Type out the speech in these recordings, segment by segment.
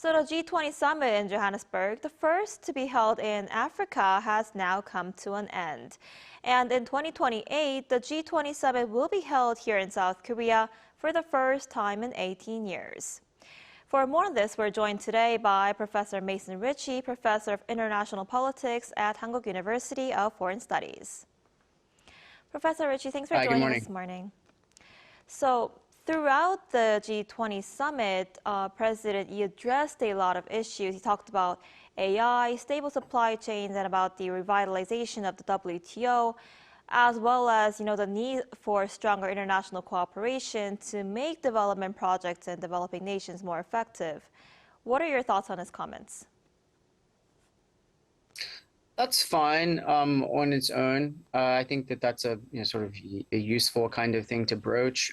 So the G20 summit in Johannesburg, the first to be held in Africa, has now come to an end. And in 2028, the G20 summit will be held here in South Korea for the first time in 18 years. For more on this, we're joined today by Professor Mason Richey, Professor of International Politics at Hankuk University of Foreign Studies. Professor Richey, thanks for Hi, good joining morning. us this morning. So throughout the G20 summit, President Yi addressed a lot of issues. He talked about AI, stable supply chains, and about the revitalization of the WTO, as well as, the need for stronger international cooperation to make development projects in developing nations more effective. What are your thoughts on his comments? That's fine on its own. I think that that's a sort of a useful kind of thing to broach.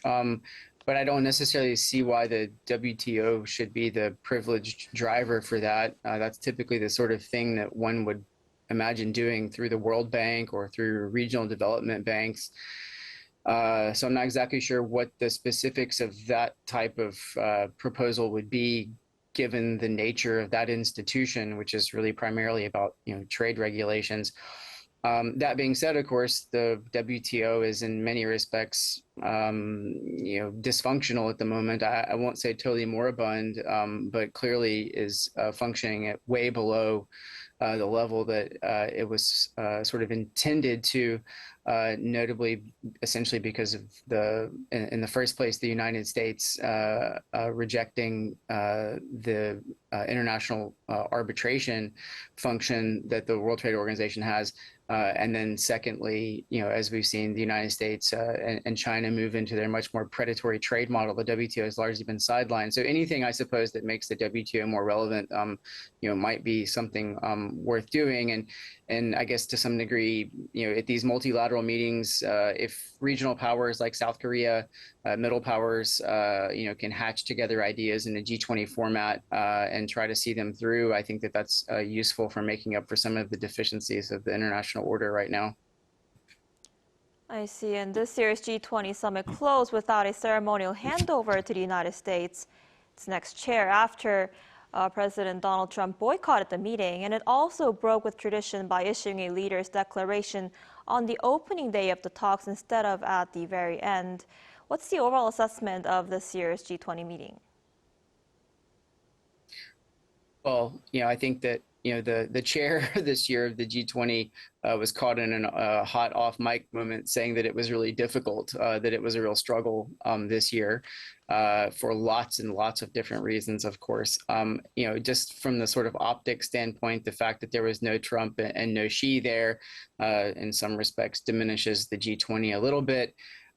But I don't necessarily see why the WTO should be the privileged driver for that. That's typically the sort of thing that one would imagine doing through the World Bank or through regional development banks. So I'm not exactly sure what the specifics of that type of proposal would be, given the nature of that institution, which is really primarily about trade regulations. That being said, of course, the WTO is in many respects dysfunctional at the moment. I won't say totally moribund, but clearly is functioning at way below the level that it was sort of intended to, notably, essentially because of in the first place, the United States rejecting the international arbitration function that the World Trade Organization has. And then secondly, as we've seen the United States and China move into their much more predatory trade model, the WTO has largely been sidelined. So anything, I suppose, that makes the WTO more relevant, might be something worth doing. And I guess to some degree, at these multilateral meetings, if regional powers like South Korea, middle powers, can hatch together ideas in a G20 format and try to see them through, I think that that's useful for making up for some of the deficiencies of the international order right now. I see. And this year's G20 summit closed without a ceremonial handover to the United States, its next chair, after President Donald Trump boycotted the meeting. And it also broke with tradition by issuing a leader's declaration on the opening day of the talks instead of at the very end. What's the overall assessment of this year's G20 meeting? Well, I think that the chair this year of the G20 was caught in a hot off mic moment, saying that it was really difficult, that it was a real struggle this year for lots and lots of different reasons, of course. Just from the sort of optic standpoint, the fact that there was no Trump and no Xi there, in some respects, diminishes the G20 a little bit.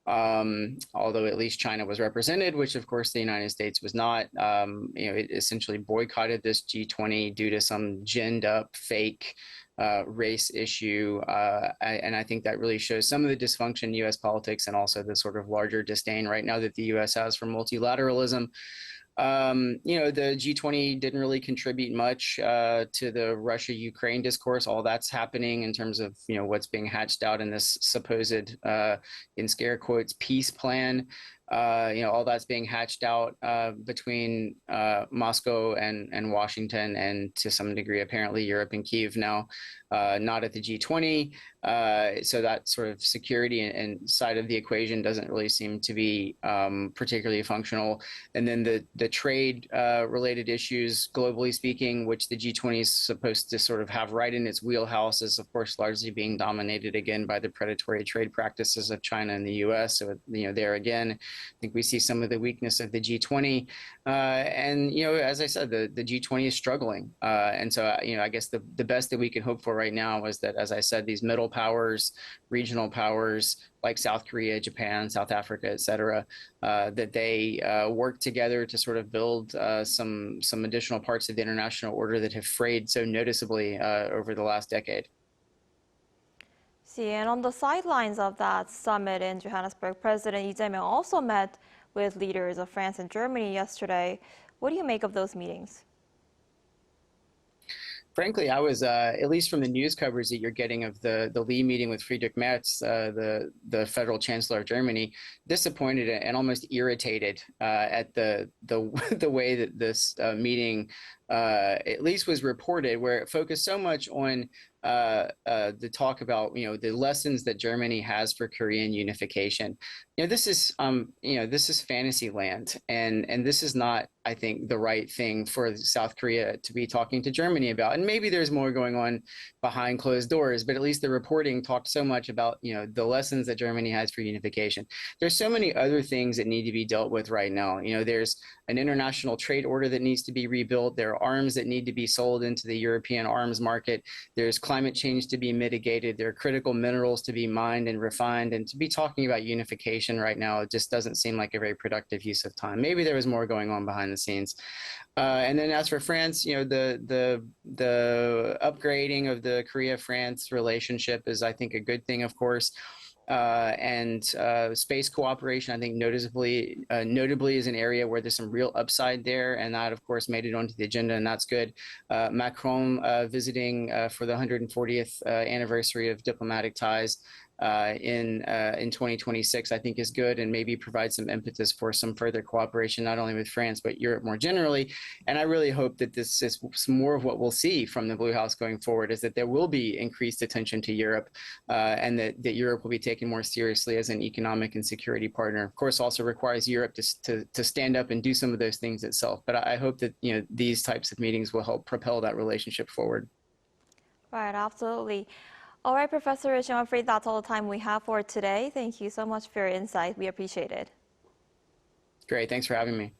Although at least China was represented, which of course the United States was not. It essentially boycotted this G20 due to some ginned up fake race issue. And I think that really shows some of the dysfunction in US politics and also the sort of larger disdain right now that the US has for multilateralism. The G20 didn't really contribute much to the Russia-Ukraine discourse. All that's happening in terms of what's being hatched out in this supposed, in scare quotes, peace plan. All that's being hatched out between Moscow and Washington, and to some degree, apparently, Europe and Kyiv now, not at the G20. So that sort of security and side of the equation doesn't really seem to be particularly functional. And then the trade related issues, globally speaking, which the G20 is supposed to sort of have right in its wheelhouse, is of course largely being dominated again by the predatory trade practices of China and the US. So there again, I think we see some of the weakness of the G20. And as I said, the G20 is struggling. And so I guess the best that we can hope for right now is that, as I said, these middle powers, regional powers like South Korea, Japan, South Africa, et cetera, that they work together to sort of build some additional parts of the international order that have frayed so noticeably over the last decade. See, and on the sidelines of that summit in Johannesburg, President Lee Jae-myung also met with leaders of France and Germany yesterday. What do you make of those meetings? Frankly, I was, at least from the news coverage that you're getting of the Lee meeting with Friedrich Merz, the federal chancellor of Germany, disappointed and almost irritated at the way that this meeting at least was reported, where it focused so much on the talk about the lessons that Germany has for Korean unification. This is this is fantasy land, and this is not, I think, the right thing for South Korea to be talking to Germany about. And maybe there's more going on behind closed doors, but at least the reporting talked so much about the lessons that Germany has for unification. There's so many other things that need to be dealt with right now. There's an international trade order that needs to be rebuilt. There are arms that need to be sold into the European arms market. There's climate change to be mitigated. There are critical minerals to be mined and refined. And to be talking about unification right now, it just doesn't seem like a very productive use of time. Maybe there was more going on behind the scenes. And then as for France, the upgrading of the Korea-France relationship is, I think, a good thing, of course. And space cooperation, I think, notably is an area where there's some real upside there, and that, of course, made it onto the agenda, and that's good. Macron visiting for the 140th anniversary of diplomatic ties in 2026, I think, is good, and maybe provide some impetus for some further cooperation, not only with France but Europe more generally. And I really hope that this is more of what we'll see from the Blue House going forward, is that there will be increased attention to Europe, and that Europe will be taken more seriously as an economic and security partner. Of course, also requires Europe to stand up and do some of those things itself. But I hope that these types of meetings will help propel that relationship forward. Right, absolutely. All right, Professor Richey, I'm afraid that's all the time we have for today. Thank you so much for your insight. We appreciate it. Great. Thanks for having me.